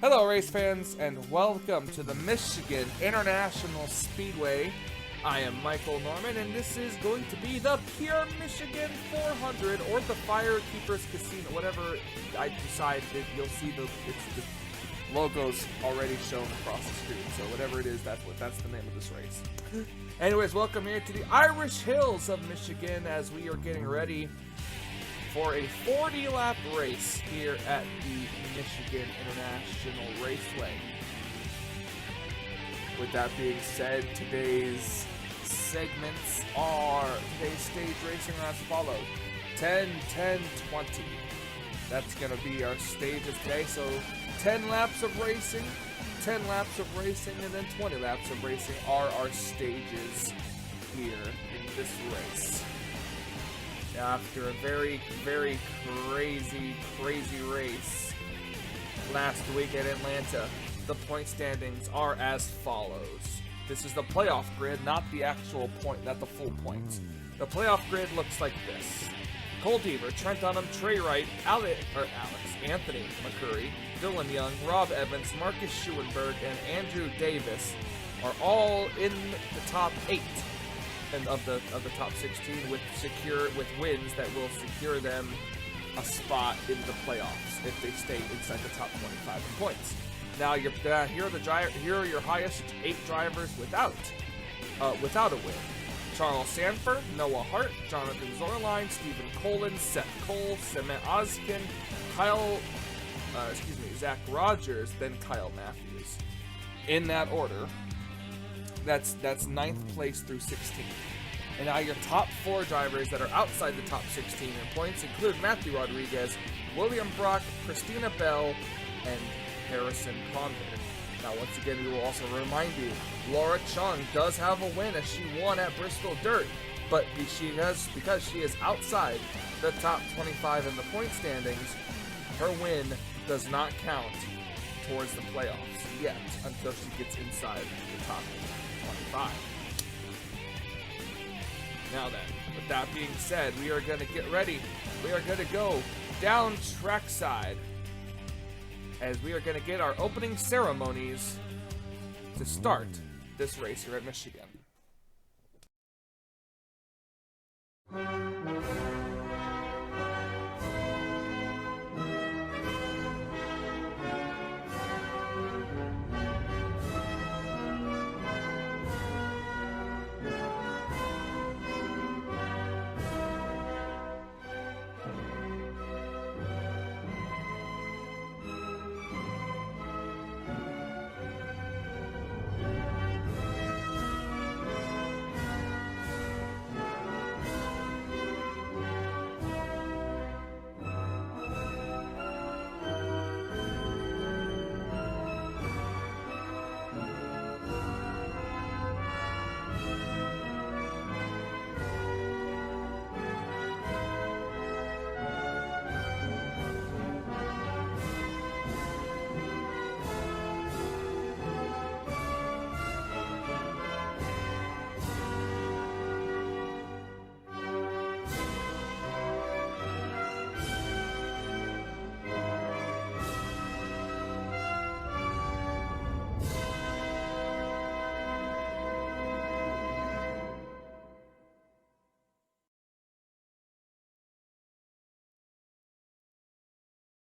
Hello race fans and welcome to the Michigan International Speedway. I am Michael Norman and this is going to be the Pure Michigan 400 or the Firekeepers Casino, whatever I decide. You'll see the logos already shown across the screen, so whatever it is, that's the name of this race. Anyways, welcome here to the Irish Hills of Michigan as we are getting ready for a 40-lap race here at the Michigan International Raceway. With that being said, today's segments are today's stage racing are as follows: 10, 10, 20. That's going to be our stages today. So 10 laps of racing, 10 laps of racing, and then 20 laps of racing are our stages here in this race. After a very, very crazy race last week at Atlanta, the point standings are as follows. This is the playoff grid, not the actual point, not the full points. The playoff grid looks like this: Cole Deaver, Trent Dunham, Trey Wright, Anthony McCurry, Dylan Young, Rob Evans, Marcus Schuenberg, and Andrew Davis are all in the top 8. And of the top 16 with wins that will secure them a spot in the playoffs if they stay inside the top 25 in points. Now here are your highest 8 drivers without a win: Charles Sanford, Noah Hart, Jonathan Zorline, Stephen Colin, Seth Cole, Semet Ozkin, Zach Rogers, then Kyle Matthews. In that order. That's 9th place through 16. And now your top 4 drivers that are outside the top 16 in points include Matthew Rodriguez, William Brock, Christina Bell, and Harrison Condon. Now once again, we will also remind you, Laura Chung does have a win as she won at Bristol Dirt, but because she is outside the top 25 in the point standings, her win does not count towards the playoffs yet until she gets inside the top 25. Now then, with that being said, we are going to get ready. We are going to go down trackside as we are going to get our opening ceremonies to start this race here at Michigan.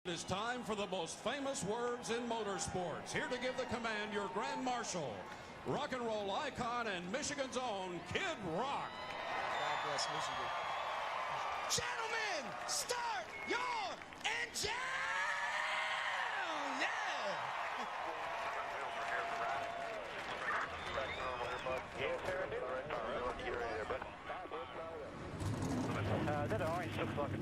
It is time for the most famous words in motorsports. Here to give the command, your Grand Marshal, rock and roll icon, and Michigan's own Kid Rock. God bless Michigan. Gentlemen, start your engine! Yeah! That orange looks like it.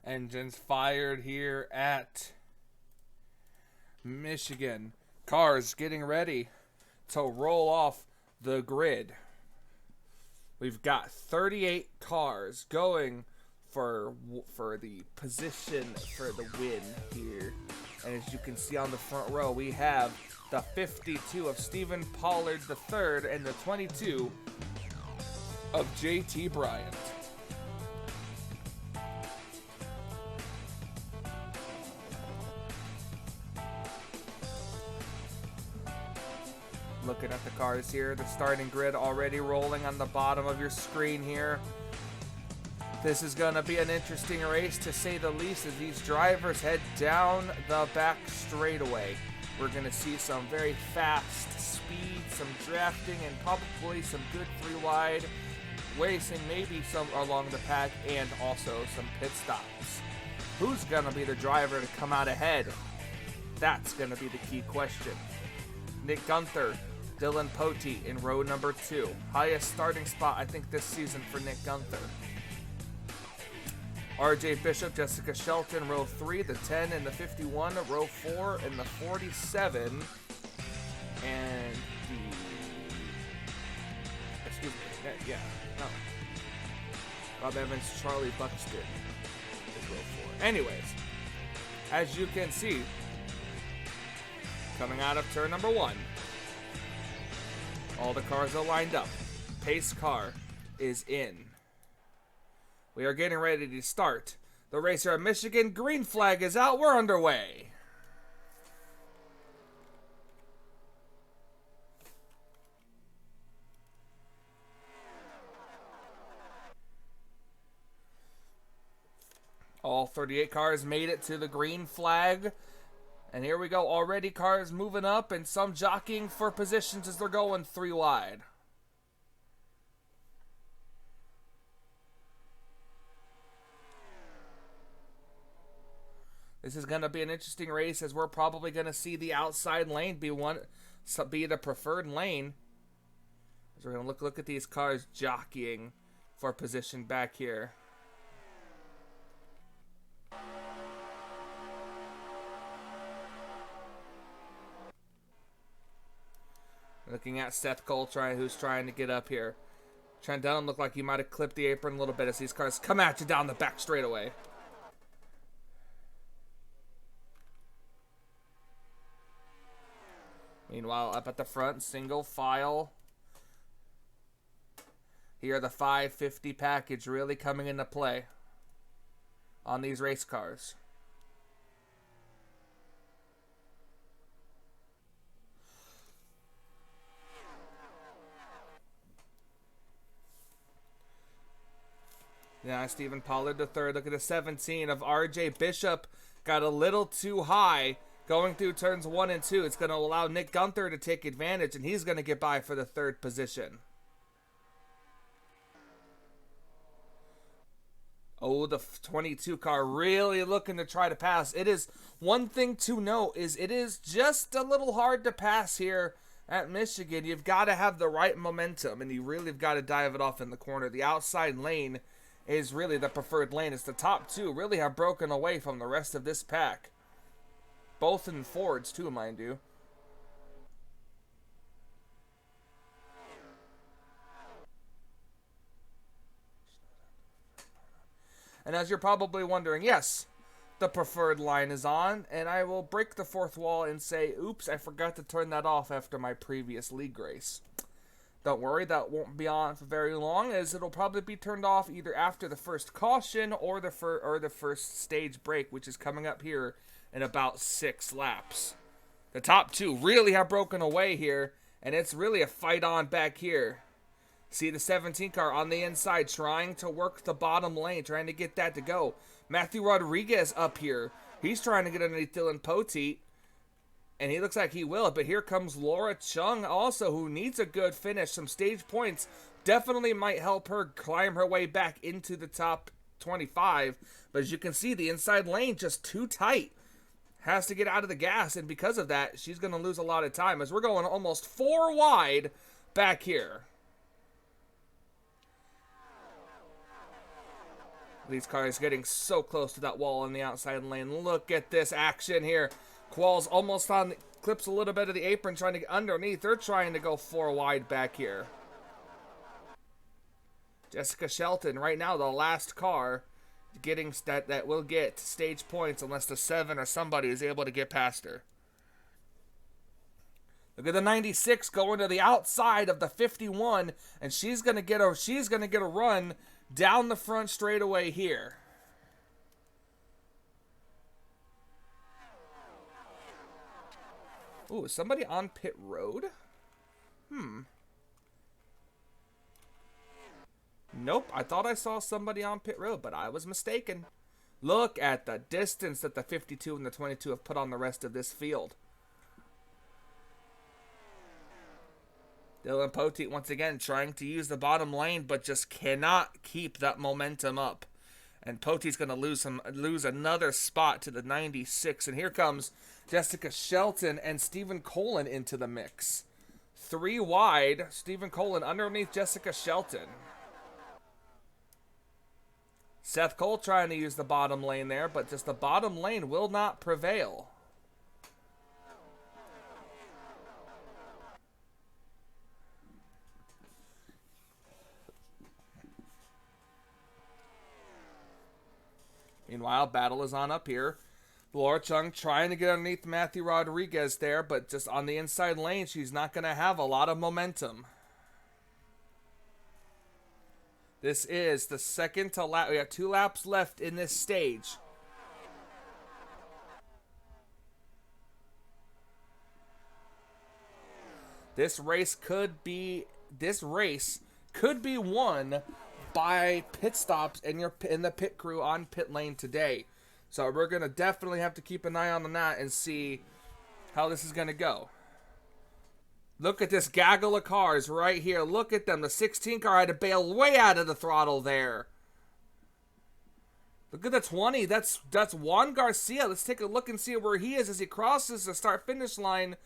Engines fired here at Michigan. Cars getting ready to roll off the grid. We've got 38 cars going for the position for the win here. And as you can see on the front row, we have the 52 of Stephen Pollard III and the 22 of JT Bryant. looking at the cars here. The starting grid already rolling on the bottom of your screen here. This is going to be an interesting race, to say the least, as these drivers head down the back straightaway. We're going to see some very fast speed, some drafting, and probably some good three-wide racing, maybe some along the pack, and also some pit stops. Who's going to be the driver to come out ahead? That's going to be the key question. Nick Gunther, Dylan Poteet in row number 2. Highest starting spot, I think, this season for Nick Gunther. RJ Bishop, Jessica Shelton, row 3, the 10 and the 51, row 4 and the 47, and the, excuse me, yeah, no. Bob Evans, Charlie Buxton is row 4. Anyways, as you can see, coming out of turn number 1, all the cars are lined up. Pace car is in. We are getting ready to start. The racer at Michigan, green flag is out. We're underway. All 38 cars made it to the green flag. And here we go. Already cars moving up and some jockeying for positions as they're going 3 wide. This is going to be an interesting race, as we're probably going to see the outside lane be the preferred lane. As we're going to look at these cars jockeying for position back here. Looking at Seth Cole, who's trying to get up here. Trent Dunham looked like he might have clipped the apron a little bit as these cars come at you down the back straightaway. Meanwhile, up at the front, single file. Here, the 550 package really coming into play on these race cars. Yeah, Stephen Pollard III. Look at the 17 of RJ Bishop. Got a little too high. Going through turns 1 and 2, it's going to allow Nick Gunther to take advantage, and he's going to get by for the 3rd position. Oh, the 22 car really looking to try to pass. It is one thing to note is it is just a little hard to pass here at Michigan. You've got to have the right momentum, and you really have got to dive it off in the corner. The outside lane is really the preferred lane. It's the top 2 really have broken away from the rest of this pack. Both in Fords, too, mind you. And as you're probably wondering, yes, the preferred line is on, and I will break the 4th wall and say, oops, I forgot to turn that off after my previous league race. Don't worry, that won't be on for very long, as it'll probably be turned off either after the first caution or the first stage break, which is coming up here in about 6 laps. The top 2 really have broken away here, and it's really a fight on back here. See the 17 car on the inside trying to work the bottom lane, trying to get that to go. Matthew Rodriguez up here. He's trying to get underneath Dylan Poteet, and he looks like he will. But here comes Laura Chung also, who needs a good finish. Some stage points definitely might help her climb her way back into the top 25. But as you can see, the inside lane just too tight. Has to get out of the gas, and because of that, she's going to lose a lot of time as we're going almost 4 wide back here. These cars getting so close to that wall on the outside lane. Look at this action here. Qualls almost on, clips a little bit of the apron trying to get underneath. They're trying to go 4 wide back here. Jessica Shelton, right now, the last car getting that will get stage points unless the 7 or somebody is able to get past her. Look at the 96 going to the outside of the 51, and she's gonna get a run down the front straightaway here. Ooh, is somebody on pit road? Nope, I thought I saw somebody on pit road, but I was mistaken. Look at the distance that the 52 and the 22 have put on the rest of this field. Dylan Poteet once again trying to use the bottom lane, but just cannot keep that momentum up. And Poteet's going to lose another spot to the 96. And here comes Jessica Shelton and Stephen Colin into the mix. 3 wide, Stephen Colin underneath Jessica Shelton. Seth Cole trying to use the bottom lane there, but just the bottom lane will not prevail. Meanwhile, battle is on up here. Laura Chung trying to get underneath Matthew Rodriguez there, but just on the inside lane, she's not going to have a lot of momentum. This is the second to lap. We have 2 laps left in this stage. This race could be won by pit stops and in the pit crew on pit lane today. So we're going to definitely have to keep an eye on that and see how this is going to go. Look at this gaggle of cars right here. Look at them. The 16 car had to bail way out of the throttle there. Look at the 20. That's Juan Garcia. Let's take a look and see where he is as he crosses the start-finish line.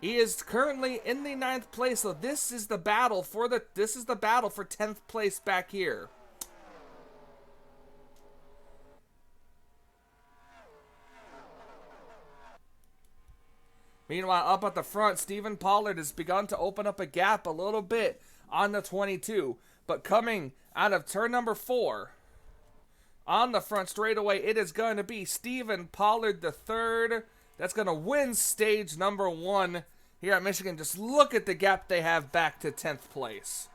He is currently in the 9th place, so this is the battle for 10th place back here. Meanwhile, up at the front, Stephen Pollard has begun to open up a gap a little bit on the 22. But coming out of turn number 4, on the front straightaway, it is going to be Stephen Pollard III. That's going to win stage number 1 here at Michigan. Just look at the gap they have back to 10th place.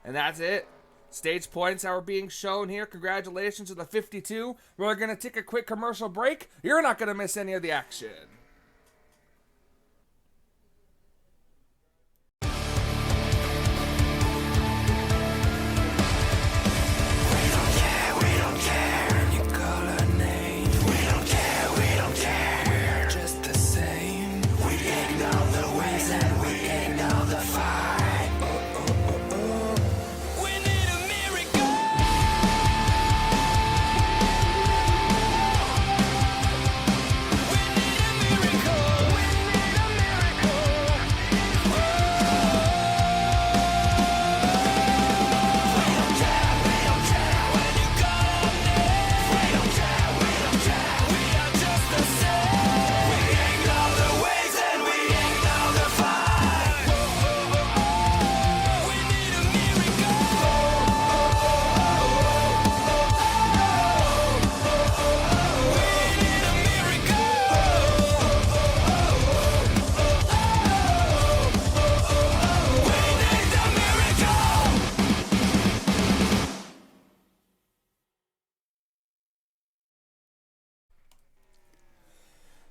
And that's it. Stage points are being shown here. Congratulations to the 52. We're going to take a quick commercial break. You're not going to miss any of the action.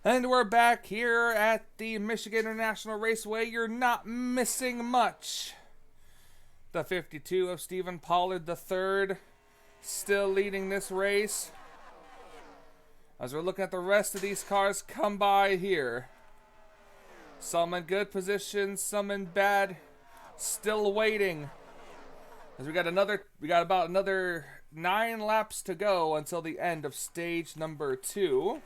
And we're back here at the Michigan International Raceway. You're not missing much. The 52 of Stephen Pollard III still leading this race. As we're looking at the rest of these cars come by here. Some in good position, some in bad. Still waiting. As we got about another 9 laps to go until the end of stage number 2.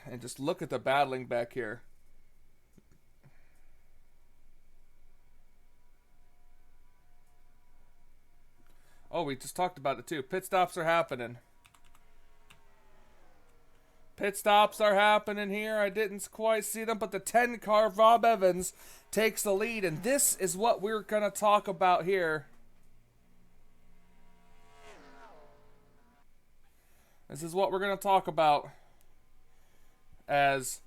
And just look at the battling back here. Oh, we just talked about it too. Pit stops are happening. Pit stops are happening here. I didn't quite see them, but the 10 car Rob Evans takes the lead. And this is what we're going to talk about here. This is what we're going to talk about as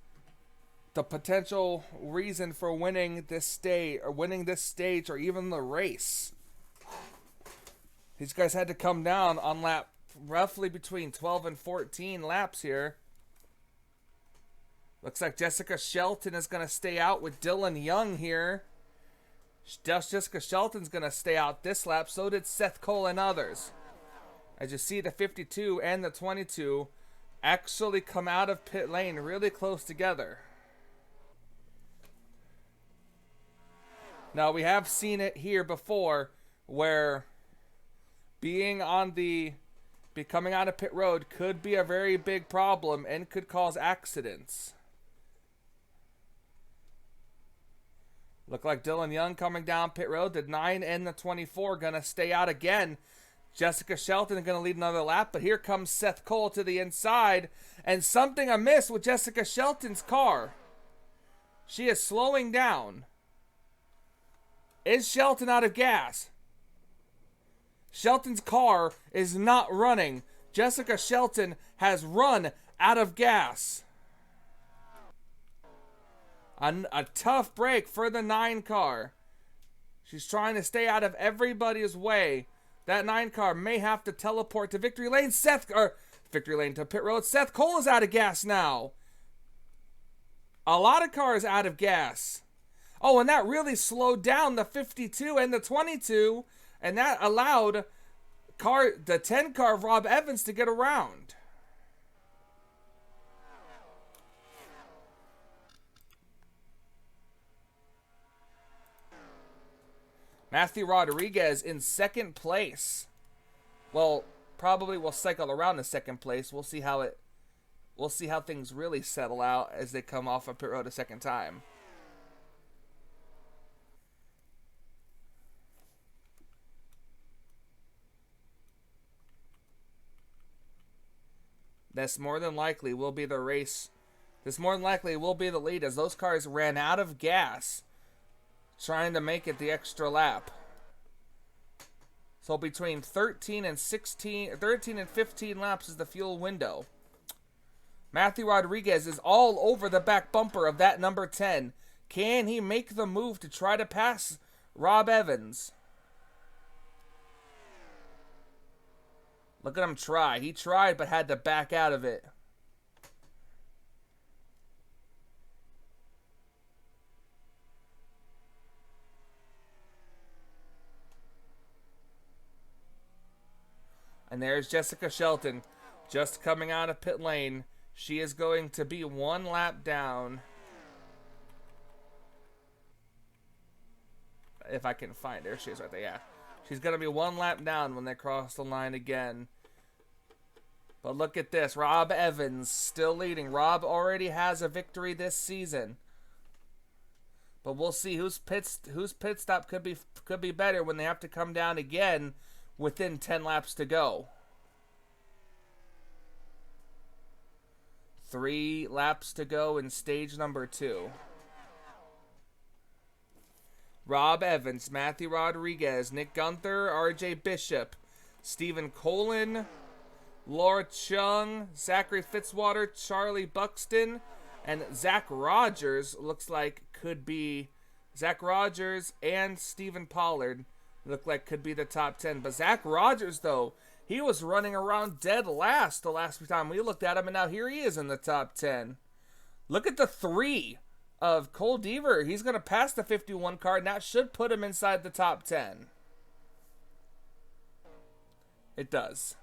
the potential reason for winning this stage, or even the race. These guys had to come down on lap roughly between 12 and 14 laps here. Looks like Jessica Shelton is going to stay out with Dylan Young here. Jessica Shelton's going to stay out this lap. So did Seth Cole and others. As you see, the 52 and the 22 actually come out of pit lane really close together. Now, we have seen it here before where coming out of pit road could be a very big problem and could cause accidents. Look like Dylan Young coming down pit road. The 9 and the 24 going to stay out again. Jessica Shelton going to lead another lap, but here comes Seth Cole to the inside, and something amiss with Jessica Shelton's car. She is slowing down. Is Shelton out of gas? Shelton's car is not running. Jessica Shelton has run out of gas. A tough break for the 9 car. She's trying to stay out of everybody's way. That 9 car may have to teleport to victory lane. Victory lane to pit road. Seth Cole is out of gas now. A lot of cars out of gas. Oh, and that really slowed down the 52 and the 22. And that allowed the 10 car of Rob Evans to get around. Matthew Rodriguez in second place. Well, probably will cycle around to second place. We'll see how things really settle out as they come off of pit road a second time. This more than likely will be the race. This more than likely will be the lead as those cars ran out of gas trying to make it the extra lap. So between 13 and 15 laps is the fuel window. Matthew Rodriguez is all over the back bumper of that number 10. Can he make the move to try to pass Rob Evans? Look at him try. He tried but had to back out of it. And there's Jessica Shelton just coming out of pit lane. She is going to be 1 lap down. If I can find her. She is right there, yeah. She's going to be 1 lap down when they cross the line again. But look at this. Rob Evans still leading. Rob already has a victory this season. But we'll see whose pit stop could be better when they have to come down again within 10 laps to go. 3 laps to go in stage number 2. Rob Evans, Matthew Rodriguez, Nick Gunther, RJ Bishop, Stephen Colin, Laura Chung, Zachary Fitzwater, Charlie Buxton, and Zach Rogers looks like could be Zach Rogers and Stephen Pollard look like could be the top 10. But Zach Rogers, though, he was running around dead last the last time we looked at him, and now here he is in the top 10. Look at the 3 of Cole Deaver. He's going to pass the 51 car, and that should put him inside the top 10. It does.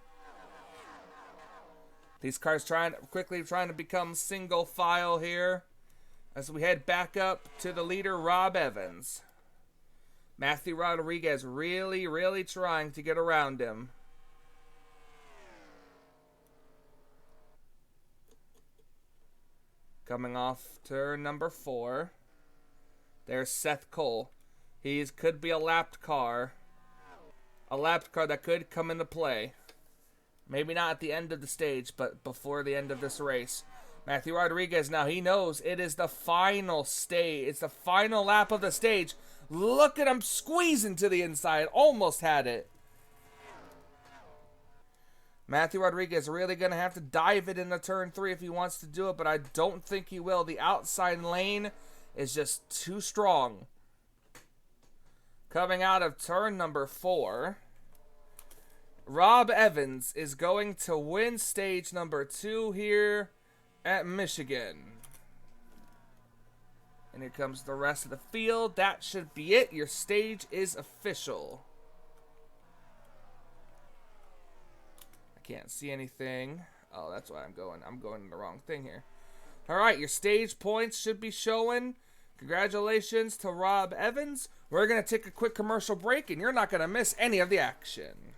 These cars quickly trying to become single file here as we head back up to the leader, Rob Evans. Matthew Rodriguez really, really trying to get around him. Coming off turn number 4. There's Seth Cole. He could be a lapped car. A lapped car that could come into play. Maybe not at the end of the stage, but before the end of this race. Matthew Rodriguez now, he knows it is the final stage. It's the final lap of the stage. Look at him squeezing to the inside. Almost had it. Matthew Rodriguez really going to have to dive it into turn 3 if he wants to do it, but I don't think he will. The outside lane is just too strong. Coming out of turn number 4, Rob Evans is going to win stage number 2 here at Michigan. And here comes the rest of the field. That should be it. Your stage is official. I can't see anything. Oh, that's why I'm going in the wrong thing here. All right, your stage points should be showing. Congratulations to Rob Evans. We're going to take a quick commercial break, and you're not going to miss any of the action.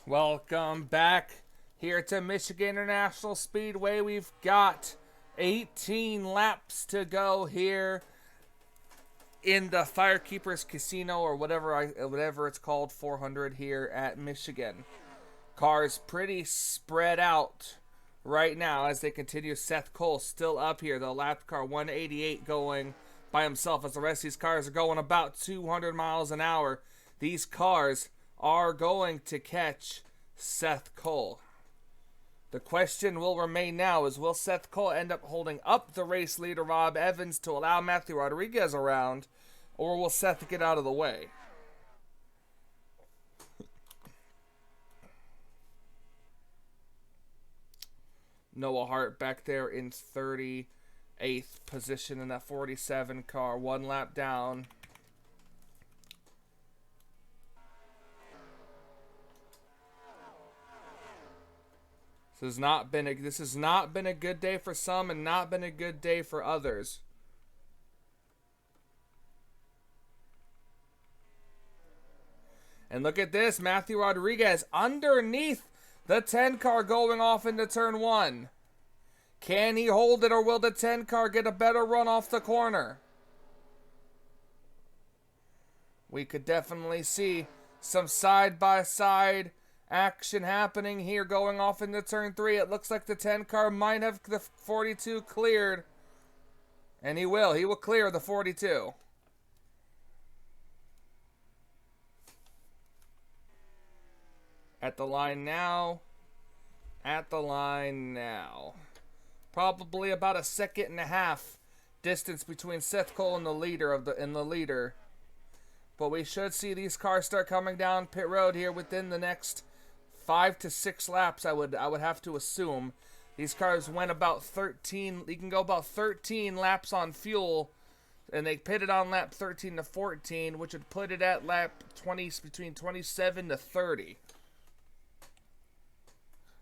Welcome back here to Michigan International Speedway. We've got 18 laps to go here in the Firekeepers Casino, or whatever it's called, 400 here at Michigan. Cars pretty spread out right now as they continue. Seth Cole still up here, the lap car 188 going by himself, as the rest of these cars are going about 200 miles an hour. These cars are going to catch Seth Cole. The question will remain now is, will Seth Cole end up holding up the race leader Rob Evans to allow Matthew Rodriguez around, or will Seth get out of the way? Noah Hart back there in 38th position in that 47 car, 1 lap down. This has not been a good day for some and not been a good day for others. And look at this, Matthew Rodriguez underneath the 10 car going off into turn 1. Can he hold it, or will the 10 car get a better run off the corner? We could definitely see some side-by-side action happening here going off into turn 3. It looks like the 10 car might have the 42 cleared. And he will. He will clear the 42. At the line now. At the line now. Probably about a second and a half distance between Seth Cole and the leader But we should see these cars start coming down pit road here within the next 5 to 6 laps. I would have to assume. These cars went about 13. You can go about 13 laps on fuel, and they pitted on lap 13 to 14, which would put it at lap 20, between 27 to 30.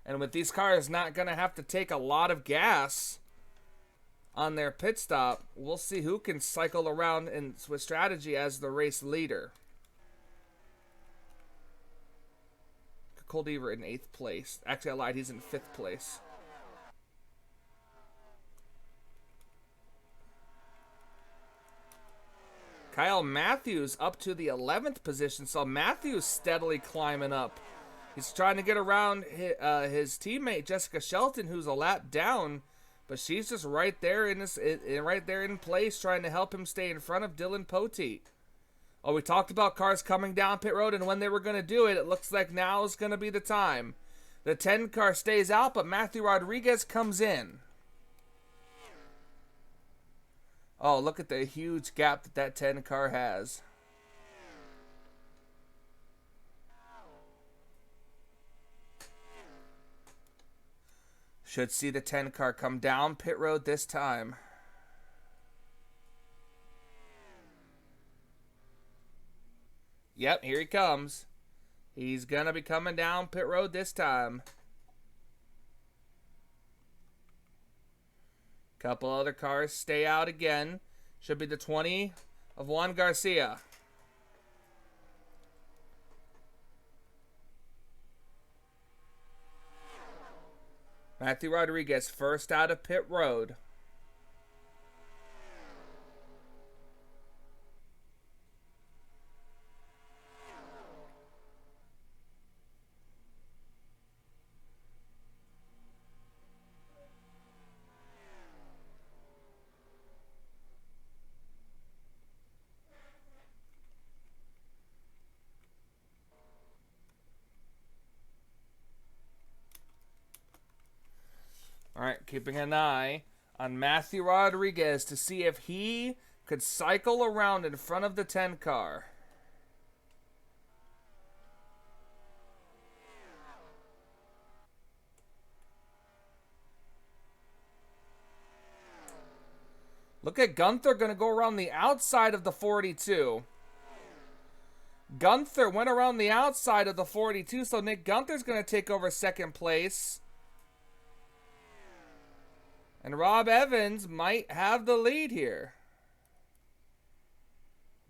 And with these cars not going to have to take a lot of gas on their pit stop, we'll see who can cycle around and with strategy as the race leader. Coldever in 8th place. Actually, I lied. He's in 5th place. Kyle Matthews up to the 11th position. So Matthews steadily climbing up. He's trying to get around his teammate Jessica Shelton, who's a lap down, but she's just right there in place, trying to help him stay in front of Dylan Poteet. Oh, we talked about cars coming down pit road and when they were going to do it. It looks like now is going to be the time. The 10 car stays out, but Matthew Rodriguez comes in. Oh, look at the huge gap that 10 car has. Should see the 10 car come down pit road this time. Yep, here he comes. He's going to be coming down pit road this time. Couple other cars stay out again. Should be the 20 of Juan Garcia. Matthew Rodriguez first out of pit road. All right, keeping an eye on Matthew Rodriguez to see if he could cycle around in front of the 10 car. Look at Gunther going to go around the outside of the 42. Gunther went around the outside of the 42, so Nick Gunther's going to take over second place. And Rob Evans might have the lead here.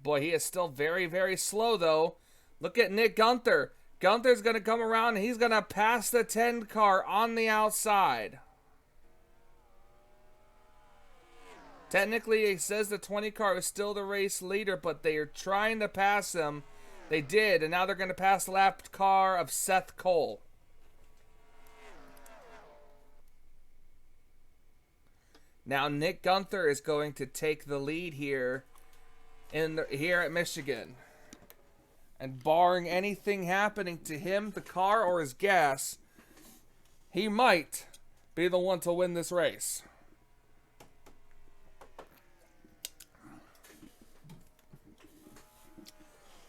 Boy, he is still very, very slow, though. Look at Nick Gunther. Gunther's going to come around, and he's going to pass the 10 car on the outside. Technically, it says the 20 car is still the race leader, but they are trying to pass him. They did, and now they're going to pass the lap car of Seth Cole. Now Nick Gunther is going to take the lead here here at Michigan. And barring anything happening to him, the car, or his gas, he might be the one to win this race.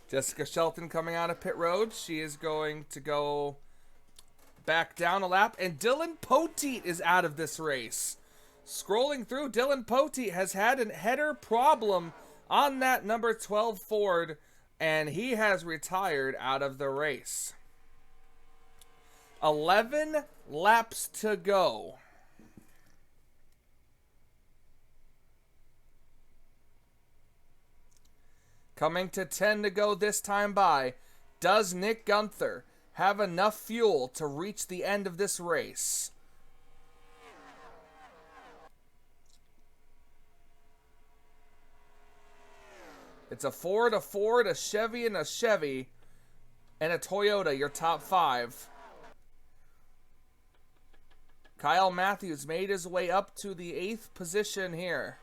Jessica Shelton coming out of pit road. She is going to go back down a lap. And Dylan Poteet is out of this race. Scrolling through, Dylan Poteet has had a header problem on that number 12 Ford, and he has retired out of the race. 11 laps to go. Coming to 10 to go this time by. Does Nick Gunther have enough fuel to reach the end of this race? It's a Ford, a Chevy, and a Chevy, and a Toyota, your top 5. Kyle Matthews made his way up to the 8th position here.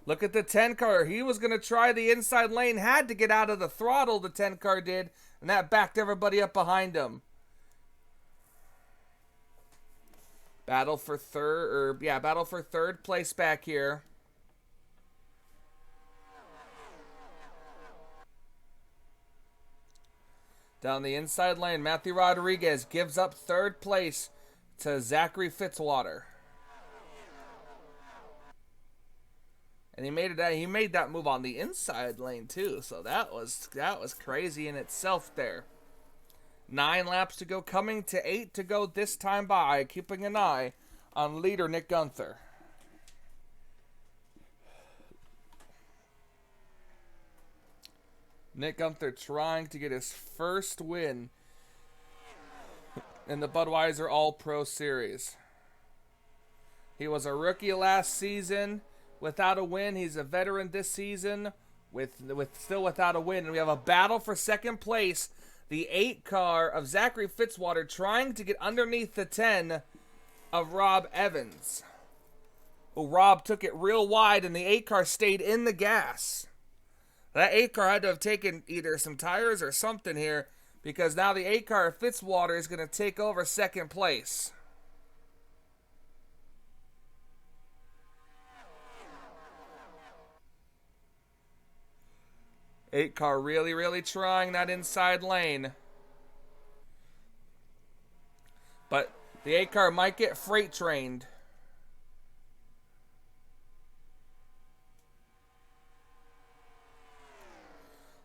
Look at the 10 car. He was going to try the inside lane, had to get out of the throttle, the 10 car did, and that backed everybody up behind him. Battle for third place back here. Down the inside lane, Matthew Rodriguez gives up third place to Zachary Fitzwater. And he made that move on the inside lane too, so that was crazy in itself there. 9 laps to go, coming to 8 to go this time by, keeping an eye on leader Nick Gunther. Nick Gunther trying to get his first win in the Budweiser All-Pro Series. He was a rookie last season without a win. He's a veteran this season still without a win. And we have a battle for second place. The 8 car of Zachary Fitzwater trying to get underneath the 10 of Rob Evans. Well, Rob took it real wide and the 8 car stayed in the gas. That 8 car had to have taken either some tires or something here, because now the 8 car of Fitzwater is going to take over second place. Eight car really, really trying that inside lane. But the 8 car might get freight trained.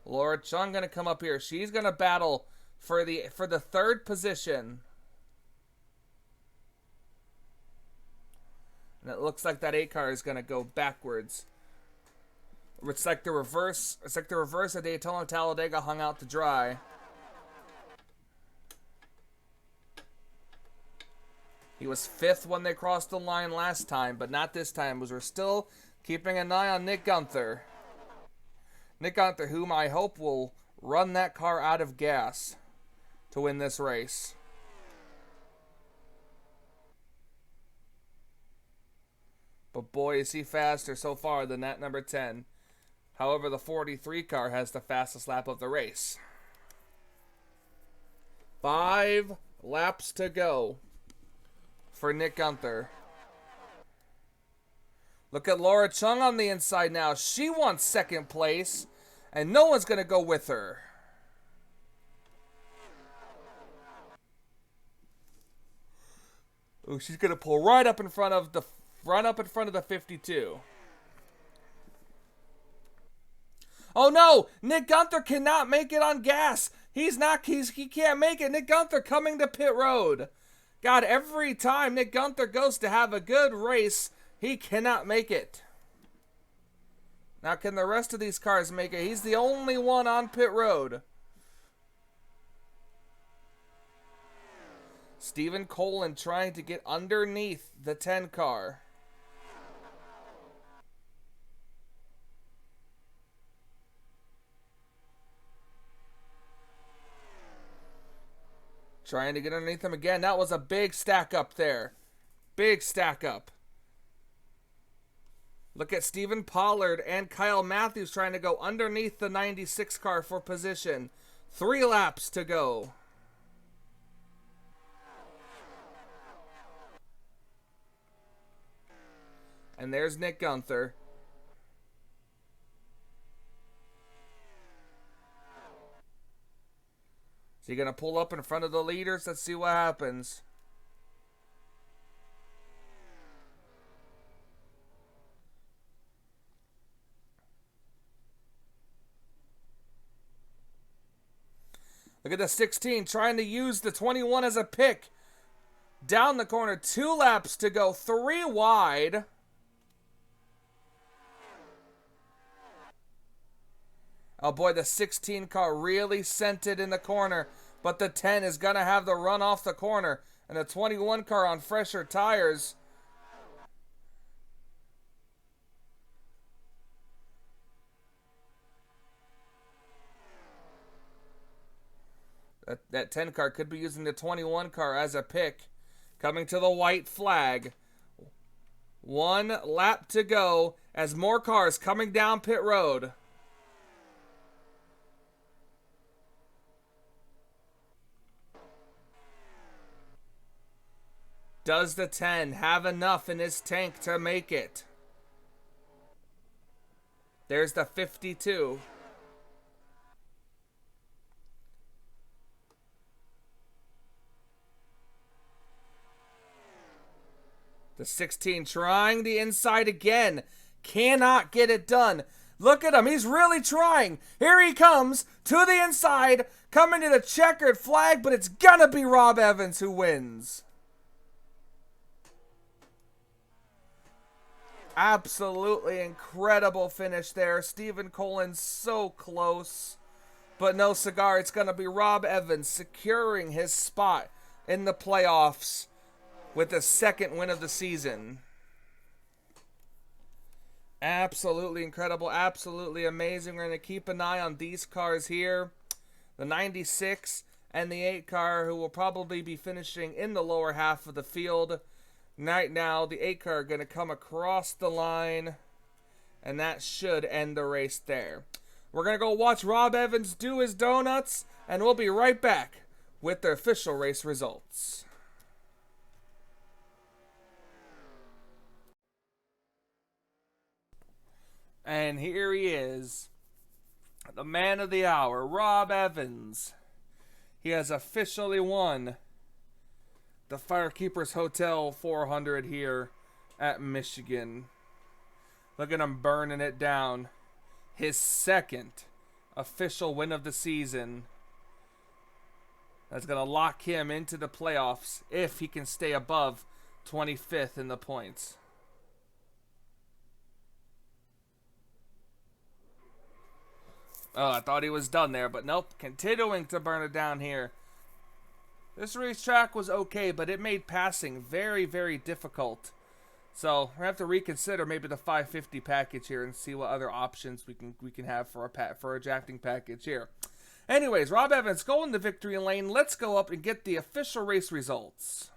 Laura Chung going to come up here. She's going to battle for the third position. And it looks like that 8 car is going to go backwards. It's like the reverse. It's like the reverse of Daytona Talladega hung out to dry. He was 5th when they crossed the line last time, but not this time, because we're still keeping an eye on Nick Gunther. Nick Gunther, whom I hope will run that car out of gas to win this race. But boy, is he faster so far than that number 10. However, the 43 car has the fastest lap of the race. 5 laps to go for Nick Gunther. Look at Laura Chung on the inside now. She wants 2nd place, and no one's going to go with her. Ooh, she's going to pull right up in front of the 52. Oh no! Nick Gunther cannot make it on gas. He can't make it. Nick Gunther coming to pit road. God, every time Nick Gunther goes to have a good race, he cannot make it. Now, can the rest of these cars make it? He's the only one on pit road. Stephen Colin trying to get underneath the 10 car. Trying to get underneath him again. That was a big stack up there. Big stack up. Look at Stephen Pollard and Kyle Matthews trying to go underneath the 96 car for position. 3 laps to go. And there's Nick Gunther. Is he going to pull up in front of the leaders? Let's see what happens. Look at the 16 trying to use the 21 as a pick. Down the corner, 2 laps to go, 3 wide. Oh boy, the 16 car really sent it in the corner, but the 10 is going to have the run off the corner, and the 21 car on fresher tires. That 10 car could be using the 21 car as a pick. Coming to the white flag. 1 lap to go as more cars coming down pit road. Does the 10 have enough in his tank to make it? There's the 52. The 16 trying the inside again. Cannot get it done. Look at him. He's really trying. Here he comes to the inside. Coming to the checkered flag, but it's gonna be Rob Evans who wins. Absolutely incredible finish there. Stephen Colin so close. But no cigar. It's going to be Rob Evans securing his spot in the playoffs with the 2nd win of the season. Absolutely incredible. Absolutely amazing. We're going to keep an eye on these cars here. The 96 and the 8 car, who will probably be finishing in the lower half of the field. Right now, the 8 car are going to come across the line, and that should end the race there. We're going to go watch Rob Evans do his donuts, and we'll be right back with the official race results. And here he is, the man of the hour, Rob Evans. He has officially won the Firekeepers Hotel 400 here at Michigan. Look at him burning it down. His 2nd official win of the season. That's going to lock him into the playoffs if he can stay above 25th in the points. Oh, I thought he was done there, but nope. Continuing to burn it down here. This racetrack was okay, but it made passing very, very difficult. So we have to reconsider maybe the 550 package here and see what other options we can have for a drafting package here. Anyways, Rob Evans going to victory lane. Let's go up and get the official race results.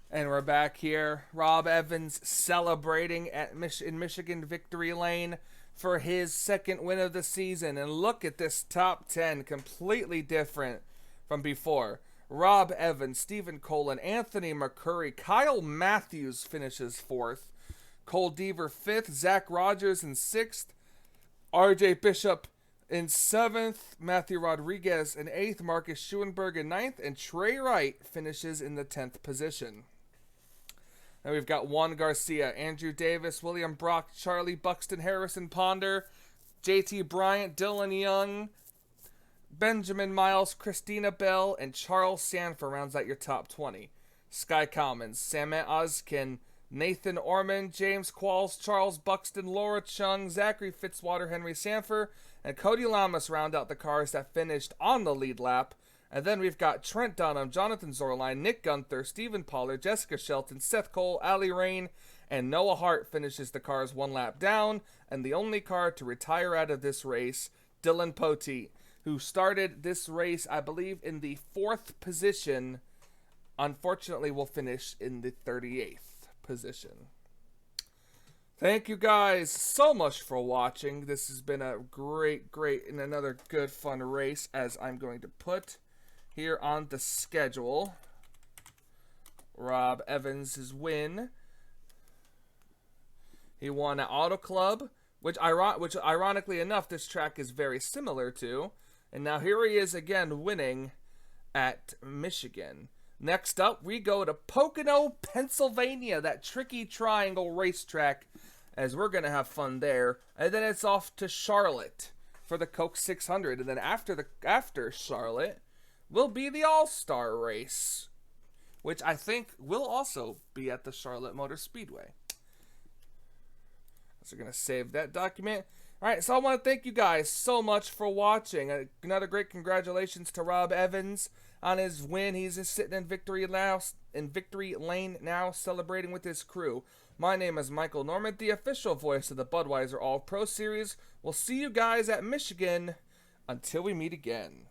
And we're back here. Rob Evans celebrating in Michigan victory lane for his second win of the season. And look at this top 10, completely different from before. Rob Evans, Stephen Colin, Anthony McCurry, Kyle Matthews finishes 4th, Cole Deaver 5th, Zach Rogers in 6th, RJ Bishop in 7th, Matthew Rodriguez in 8th, Marcus Schuenberg in 9th, and Trey Wright finishes in the 10th position. Now we've got Juan Garcia, Andrew Davis, William Brock, Charlie Buxton, Harrison Ponder, JT Bryant, Dylan Young, Benjamin Miles, Christina Bell, and Charles Sanford rounds out your top 20. Sky Commons, Samet Ozkin, Nathan Orman, James Qualls, Charles Buxton, Laura Chung, Zachary Fitzwater, Henry Sanford, and Cody Lamas round out the cars that finished on the lead lap. And then we've got Trent Dunham, Jonathan Zorline, Nick Gunther, Stephen Pollard, Jessica Shelton, Seth Cole, Ali Rain, and Noah Hart finishes the cars one lap down. And the only car to retire out of this race, Dylan Poteet, who started this race, I believe, in the 4th position, unfortunately will finish in the 38th position. Thank you guys so much for watching. This has been a great, and another good, fun race, as I'm going to put here on the schedule. Rob Evans' win. He won at Auto Club, which ironically enough, this track is very similar to. And now here he is again winning at Michigan. Next up, we go to Pocono, Pennsylvania, that tricky triangle racetrack, as we're going to have fun there. And then it's off to Charlotte for the Coke 600. And then after Charlotte will be the All-Star race, which I think will also be at the Charlotte Motor Speedway. So we're going to save that document. All right, so I want to thank you guys so much for watching. Another great congratulations to Rob Evans on his win. He's just sitting in victory lane now, celebrating with his crew. My name is Michael Norman, the official voice of the Budweiser All-Pro Series. We'll see you guys at Michigan. Until we meet again.